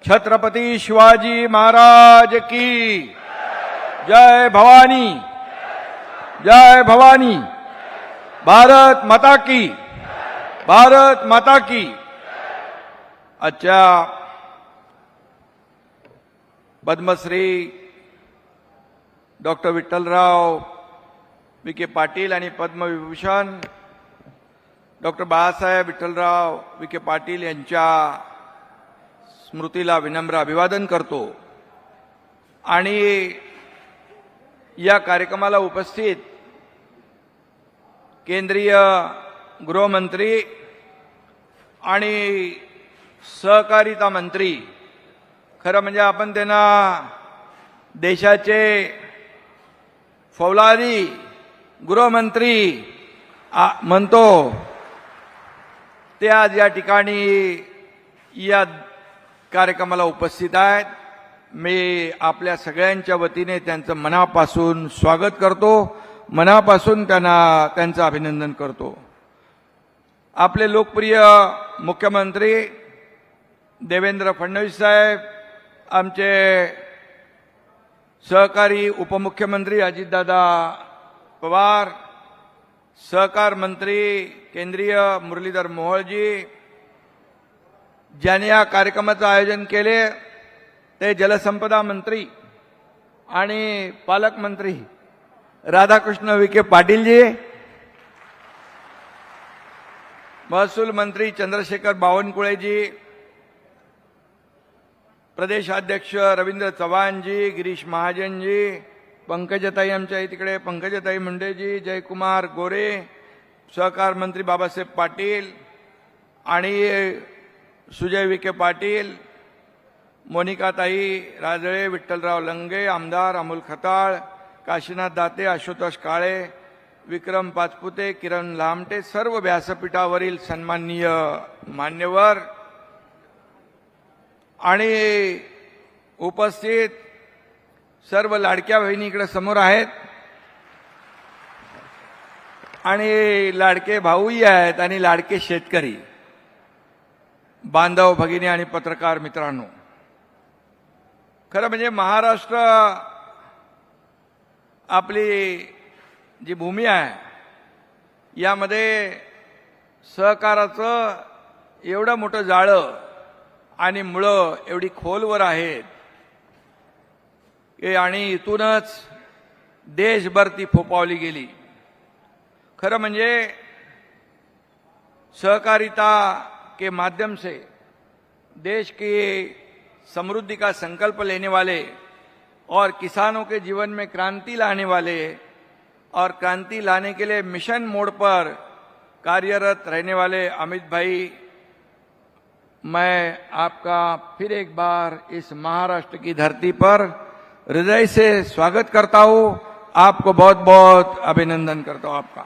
छत्रपती शिवाजी महाराज की जय भवानी, जय भवानी। भारत माता की, भारत माता की। आजच्या पद्मश्री डॉक्टर विठ्ठलराव विखे पाटील आणि पद्मविभूषण डॉक्टर बाळासाहेब विठ्ठलराव विखे पाटील यांच्या स्मृतीला विनम्र अभिवादन करतो। आणि या कार्यक्रमाला उपस्थित केंद्रीय गृहमंत्री आणि सहकारिता मंत्री, खरं म्हणजे आपण त्यांना देशाचे फौलादी गृहमंत्री म्हणतो, ते आज या ठिकाणी या कार्यक्रमाला उपस्थित आहेत। मी आपल्या सगळ्यांच्या वतीने त्यांचं मनापासून स्वागत करतो, मनापासून त्यांचं अभिनंदन करतो। आपले लोकप्रिय मुख्यमंत्री देवेंद्र फडणवीस साहेब, आमचे सहकारी उपमुख्यमंत्री अजितदादा पवार, सहकार मंत्री केंद्रीय मुरलीधर मोहोळजी, ज्यांनी या कार्यक्रमाचं आयोजन केले ते जलसंपदा मंत्री आणि पालकमंत्री राधाकृष्ण विखे पाटीलजी, महसूल मंत्री चंद्रशेखर बावनकुळेजी, प्रदेशाध्यक्ष रवींद्र चव्हाणजी, गिरीश महाजनजी, पंकजताई आमच्या तिकडे, पंकजताई मुंडेजी, जयकुमार गोरे, सहकार मंत्री बाबासाहेब पाटील आणि सुजय विखे पाटील, मोनिकाताई राजळे, विठ्ठलराव लंगे, आमदार अमोल खताळ, काशीनाथ दाते, आशुतोष काळे, विक्रम पाचपुते, किरण लामटे, सर्व व्यासपीठावरील सन्माननीय मान्यवर आणि उपस्थित सर्व लाडक्या बहिणी इकडे समोर आहेत आणि लाडके भाऊही आहेत आणि लाडके शेतकरी बांधव भगिनी आणि पत्रकार मित्रांनो, खरं म्हणजे महाराष्ट्र आपली जी भूमी आहे यामध्ये सहकाराचं एवढं मोठं जाळं आणि मुळं एवढी खोलवर आहेत की आणि इथूनच देशभर ती फोपावली गेली। खरं म्हणजे सहकारिता के माध्यम से देश की समृद्धि का संकल्प लेने वाले और किसानों के जीवन में क्रांति लाने वाले और क्रांति लाने के लिए मिशन मोड पर कार्यरत रहने वाले अमित भाई, मैं आपका फिर एक बार इस महाराष्ट्र की धरती पर हृदय से स्वागत करता हूं। आपको बहुत बहुत अभिनंदन करता हूं आपका।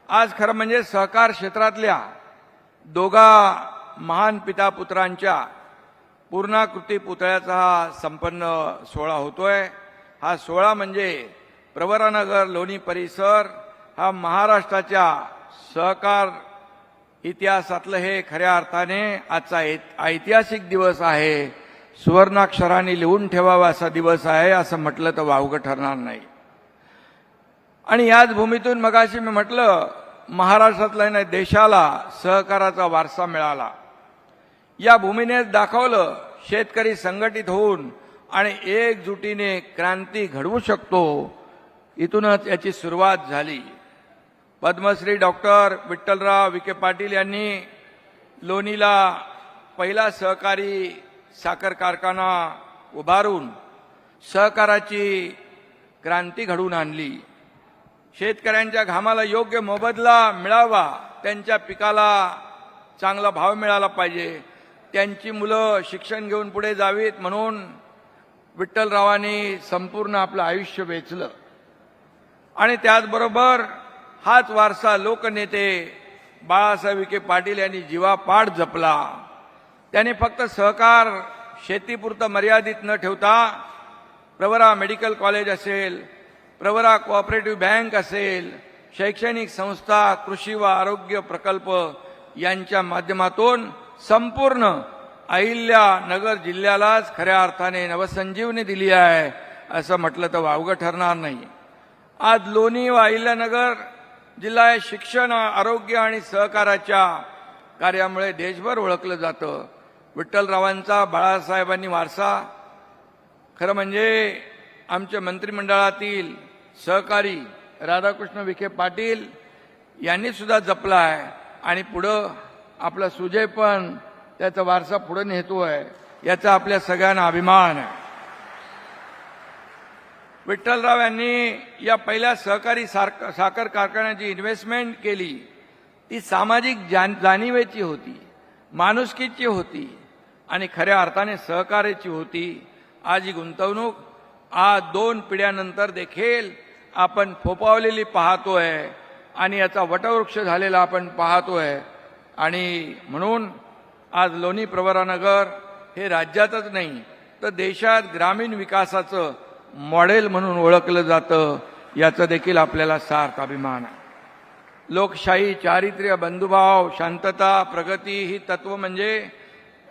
आज खरं म्हणजे सहकार क्षेत्रातल्या दोघा महान पिता पुत्रांच्या पूर्णाकृती पुतळ्याचा हा संपन्न सोहळा होतोय। हा सोहळा म्हणजे प्रवरानगर लोणी परिसर हा महाराष्ट्राच्या सहकार इतिहासातलं हे खऱ्या अर्थाने आजचा ऐतिहासिक दिवस आहे। सुवर्णाक्षराने लिहून ठेवावा असा दिवस आहे, असं म्हटलं तर वावगं ठरणार नाही। आणि याच भूमीतून मगाशी मी म्हटलं, महाराष्ट्रातल्या नाही देशाला सहकाराचा वारसा मिळाला। या भूमीने दाखवलं शेतकरी संघटित होऊन आणि एकजुटीने क्रांती घडवू शकतो। इथूनच याची सुरुवात झाली। पद्मश्री डॉक्टर विठ्ठलराव विखे पाटील यांनी लोणीला पहिला सहकारी साखर कारखाना उभारून सहकाराची क्रांती घडवून आणली। शेतकऱ्यांच्या घामाला योग्य मोबदला मिळावा, त्यांच्या पिकाला चांगला भाव मिळाला पाहिजे, त्यांची मुलं शिक्षण घेऊन पुढे जावीत म्हणून विठ्ठलरावांनी संपूर्ण आपलं आयुष्य वेचलं। आणि त्याचबरोबर हाच वारसा लोकनेते बाळासाहेब विखे पाटील यांनी जीवापाड जपला। त्यांनी फक्त सहकार शेतीपुरतं मर्यादित न ठेवता प्रवरा मेडिकल कॉलेज असेल, प्रवरा कोऑपरेटिव्ह बँक असेल, शैक्षणिक संस्था, कृषी व आरोग्य प्रकल्प यांच्या माध्यमातून संपूर्ण अहिल्यानगर जिल्ह्यालाच खऱ्या अर्थाने नवसंजीवनी दिली आहे असं म्हटलं तर वावगं ठरणार नाही. आज लोणी व अहिल्यानगर जिल्हा हे शिक्षण, आरोग्य आणि सहकाराच्या कार्यामुळे देशभर ओळखलं जातं. विठ्ठलरावांचा, बाळासाहेबांनी वारसा खरं म्हणजे आमच्या मंत्रिमंडळातील सहकारी राधाकृष्ण विखे पाटील यांनी सुद्धा जपला आहे आणि पुढं आपला सुजय पण त्याचा वारसा पुढे नेतोय, याचा आपल्या सगळ्यांना अभिमान आहे. विठ्ठलराव यांनी या पहिल्या सहकारी साखर कारखान्याची इन्व्हेस्टमेंट केली. ती सामाजिक जाणीवेची होती, माणुसकीची होती आणि खऱ्या अर्थाने सहकार्याची होती. आज ही गुंतवणूक आज 2 पिढ्यानंतर देखील आपण फोपावलेली पाहतोय आणि याचा वटवृक्ष झालेला आपण पाहतोय. आणि म्हणून आज लोणी प्रवरानगर हे राज्यातच नाही तर देशात ग्रामीण विकासाचं मॉडेल म्हणून ओळखलं जातं, याचा देखील आपल्याला सार्थ अभिमान आहे. लोकशाही, चारित्र्य, बंधुभाव, शांतता, प्रगती ही तत्व म्हणजे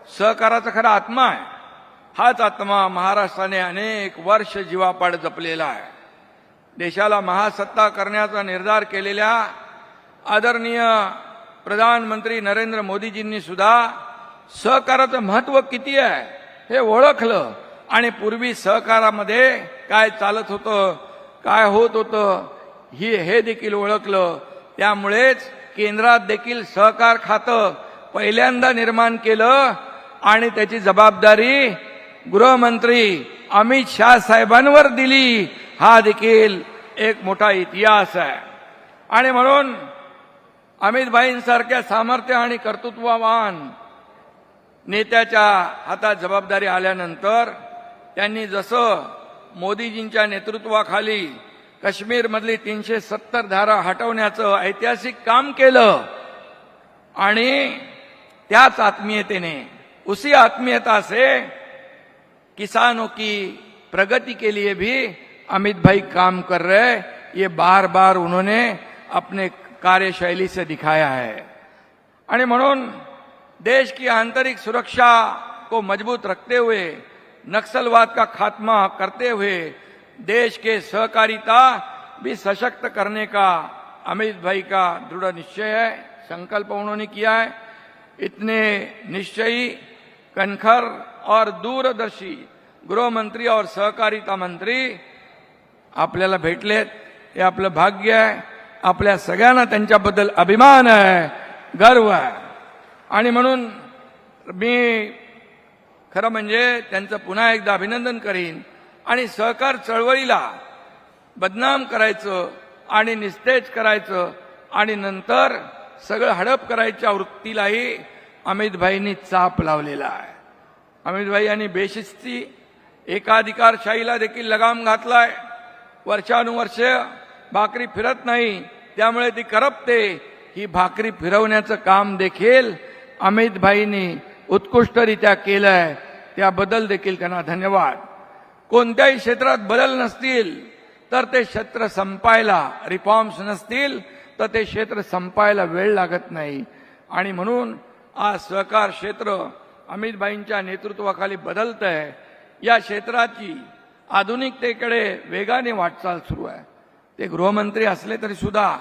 सहकाराचा खरा आत्मा आहे. हाच आत्मा महाराष्ट्राने अनेक वर्ष जीवापाड जपलेला आहे. देशाला महासत्ता करण्याचा निर्धार केलेल्या आदरणीय प्रधानमंत्री नरेंद्र मोदीजींनी सुद्धा सहकाराचं महत्त्व किती आहे हे ओळखलं आणि पूर्वी सहकारामध्ये काय चालत होतं, काय होत होतं हे देखील ओळखलं. त्यामुळेच केंद्रात देखील सहकार खातं पहिल्यांदा निर्माण केलं आणि त्याची जबाबदारी गृहमंत्री अमित शाह साहेबांवर दिली. हा देखील एक मोठा इतिहास आहे. आणि म्हणून अमितभाईंसारख्या सामर्थ्य आणि कर्तृत्ववान नेत्याच्या हातात जबाबदारी आल्यानंतर त्यांनी जसं मोदीजींच्या नेतृत्वाखाली काश्मीरमधली 370 धारा हटवण्याचं ऐतिहासिक काम केलं आणि त्याच आत्मीयतेने, उसी आत्मीयता से किसानों की प्रगति के लिए भी अमित भाई काम कर रहे. ये बार बार उन्होंने अपने कार्यशैली से दिखाया है. आणि म्हणून देश की आंतरिक सुरक्षा को मजबूत रखते हुए, नक्सलवाद का खात्मा करते हुए देश के सहकारिता भी सशक्त करने का अमित भाई का दृढ़ निश्चय है, संकल्प उन्होंने किया है. इतने निश्चयी, कणखर और दूरदर्शी गृह मंत्री और सहकारिता मंत्री आपल्याला भेटलेत. हे आपलं भाग्य आहे. आपल्या सगळ्यांना त्यांच्याबद्दल अभिमान आहे, गर्व आहे. आणि म्हणून मी खरं म्हणजे त्यांचं पुन्हा एकदा अभिनंदन करीन. आणि सहकार चळवळीला बदनाम करायचं आणि निस्तेज करायचं आणि नंतर सगळं हडप करायच्या वृत्तीलाही अमितभाईंनी चाप लावलेला आहे. अमितभाई यांनी बेशिस्ती, एकाधिकारशाहीला देखील लगाम घातलाय. वर्षानुवर्ष भाकरी फिरत नाही, त्यामुळे ती करपते. ही भाकरी फिरवण्याचं काम देखील अमितभाईंनी उत्कृष्टरित्या केलंय. त्याबद्दल देखील त्यांना धन्यवाद. कोणत्याही क्षेत्रात बदल नसतील तर ते क्षेत्र संपायला, रिफॉर्म्स नसतील तर ते क्षेत्र संपायला वेळ लागत नाही. आणि म्हणून आज सहकार क्षेत्र अमितभाईंच्या नेतृत्वाखाली बदलत आहे. या क्षेत्राची आधुनिकतेकडे वेगाने वाटचाल सुरू आहे. ते गृहमंत्री असले तरी सुद्धा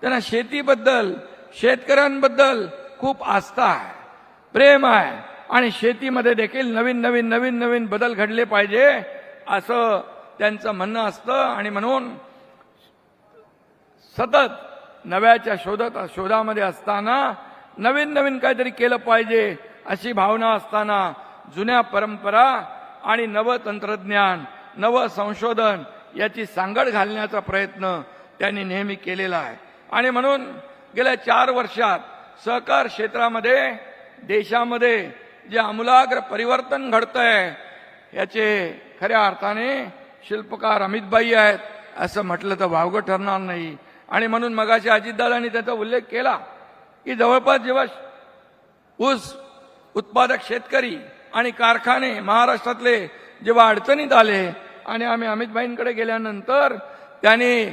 त्यांना शेतीबद्दल, शेतकऱ्यांबद्दल खूप आस्था आहे, प्रेम आहे. आणि शेतीमध्ये देखील नवीन बदल घडले पाहिजे असं त्यांचं म्हणणं असतं. आणि म्हणून सतत नव्याच्या शोधामध्ये असताना नवीन काहीतरी केलं पाहिजे अशी भावना असताना जुन्या परंपरा आणि नव तंत्रज्ञान, नव संशोधन याची सांगड घालण्याचा प्रयत्न त्यांनी नेहमी केलेला आहे. आणि म्हणून गेल्या 4 वर्षात सहकार क्षेत्रामध्ये देशामध्ये जे आमूलाग्र परिवर्तन घडतंय याचे खऱ्या अर्थाने शिल्पकार अमितभाई आहेत असं म्हटलं तर वावगं ठरणार नाही. आणि म्हणून मगाशी अजितदादांनी त्याचा उल्लेख केला की जवळपास जेव्हा ऊस उत्पादक शेतकरी आणि कारखाने महाराष्ट्रातले जेव्हा अडचणीत आले आणि आम्ही अमितभाईंकडे गेल्यानंतर त्यांनी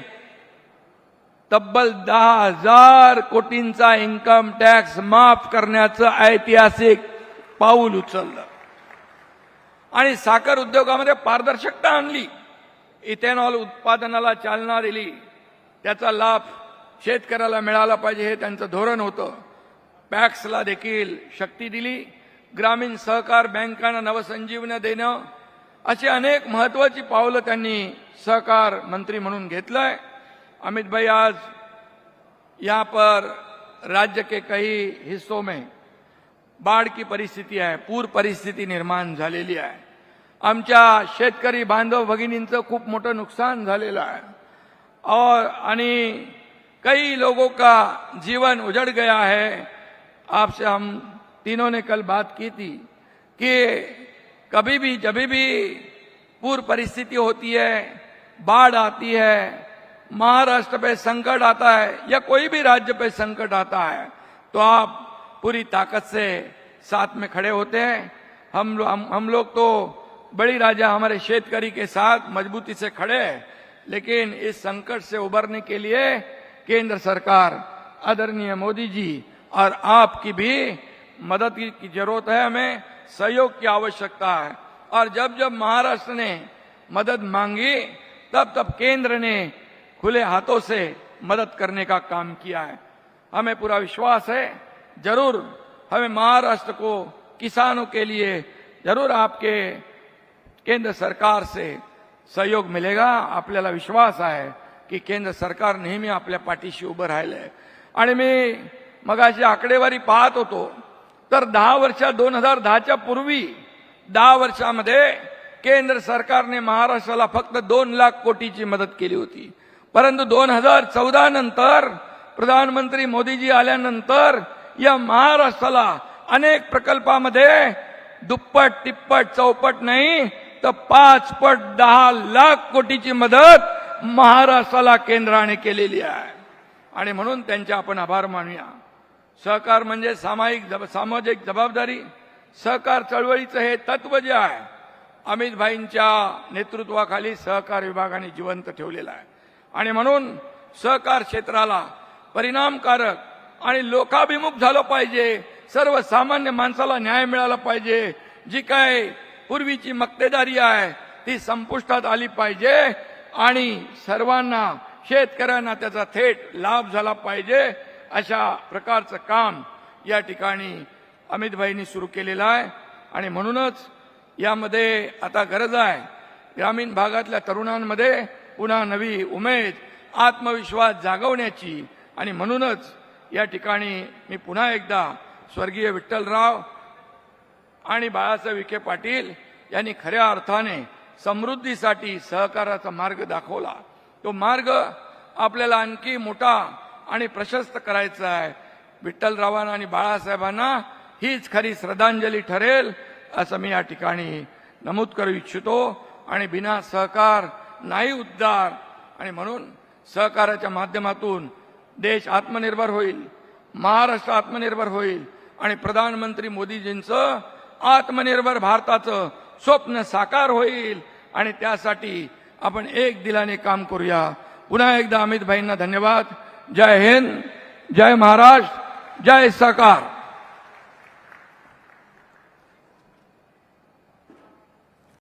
तब्बल 10,000 कोटींचा इन्कम टॅक्स माफ करण्याचं ऐतिहासिक पाऊल उचललं आणि साखर उद्योगामध्ये पारदर्शकता आणली, इथेनॉल उत्पादनाला चालना दिली, त्याचा लाभ शेतकऱ्याला मिळाला पाहिजे हे त्यांचं धोरण होतं. पॅक्सला देखील शक्ती दिली, ग्रामीण सहकार बँकांना नवसंजीवनी देणं, अशी अनेक महत्वाची पावलं त्यांनी सहकार मंत्री म्हणून घेतलंय. अमित भाई, आज यहाँ पर राज्य के कई हिस्सों में बाढ़ की परिस्थिती आहे, पूर परिस्थिती निर्माण झालेली आहे. आमच्या शेतकरी बांधव भगिनींचं खूप मोठं नुकसान झालेलं आहे और आणि कई लोगों का जीवन उजड़ गया है. आपसे हम तीनों ने कल बात की थी कि कभी भी जब भी पूर परिस्थिति होती है, बाढ़ आती है, महाराष्ट्र पे संकट आता है या कोई भी राज्य पे संकट आता है, तो आप पूरी ताकत से साथ में खड़े होते हैं. हम लोग तो बड़ी राजा हमारे शेतकरी के साथ मजबूती से खड़े हैं, लेकिन इस संकट से उबरने के लिए केंद्र सरकार, आदरणीय मोदी जी और आपकी भी मदद की जरूरत है. हमें सहयोग की आवश्यकता है और जब जब महाराष्ट्र ने मदद मांगी तब तब केंद्र ने खुले हाथों से मदद करने का काम किया है. हमें पूरा विश्वास है, जरूर हमें महाराष्ट्र को किसानों के लिए जरूर आपके केंद्र सरकार से सहयोग मिलेगा. आपल्याला विश्वास आहे की केंद्र सरकार नेहमी आपल्या पाठीशी उभं राहिलंय. आणि मी मगाशी आकडेवारी पाहत होतो तर 10 वर्ष 2010च्या पूर्वी 10 वर्षामध्ये केंद्र सरकारने महाराष्ट्राला फक्त 2 लाख कोटीची मदत केली होती. परंतु 2014 नंतर प्रधानमंत्री मोदीजी आल्यानंतर या महाराष्ट्राला अनेक प्रकल्पामध्ये दुप्पट तिप्पट चौपट नाही तर 5 पट 10 लाख कोटीची मदत महाराष्ट्राला केंद्राने केलेली आहे. आणि म्हणून त्यांचे आपण आभार मानूया. सहकार म्हणजे सामाजिक जबाबदारी. सहकार चळवळीचं हे तत्व जे आहे अमित भाईंच्या नेतृत्वाखाली सहकार विभागाने जिवंत ठेवलेला आहे. आणि म्हणून सहकार क्षेत्राला परिणामकारक आणि लोकाभिमुख झालं पाहिजे. सर्वसामान्य माणसाला न्याय मिळाला पाहिजे. जी काय पूर्वीची मक्तेदारी आहे ती संपुष्टात आली पाहिजे आणि सर्वांना, शेतकऱ्यांना त्याचा थेट लाभ झाला पाहिजे. अशा प्रकारचं काम या ठिकाणी अमित भाईंनी सुरू केलेलं आहे. आणि म्हणूनच यामध्ये आता गरज आहे ग्रामीण भागातल्या तरुणांमध्ये पुन्हा नवी उमेद, आत्मविश्वास जागवण्याची. आणि म्हणूनच या ठिकाणी मी पुन्हा एकदा स्वर्गीय विठ्ठलराव आणि बाळासाहेब विखे पाटील यांनी खऱ्या अर्थाने समृद्धीसाठी सहकाराचा मार्ग दाखवला. तो मार्ग आपल्याला आणखी मोठा आणि प्रशस्त करायचा आहे. विठ्ठलरावांना आणि बाळासाहेबांना हीच खरी श्रद्धांजली ठरेल असं मी या ठिकाणी नमूद करू इच्छितो. आणि बिना सहकार नाही उद्धार. आणि म्हणून सहकाराच्या माध्यमातून देश आत्मनिर्भर होईल, महाराष्ट्र आत्मनिर्भर होईल आणि प्रधानमंत्री मोदीजींचं आत्मनिर्भर भारताचं स्वप्न साकार होईल. आणि त्यासाठी आपण एक दिलाने काम करूया. पुन्हा एकदा अमित भाईंना धन्यवाद. जय हिंद, जय महाराष्ट्र, जय सहकार.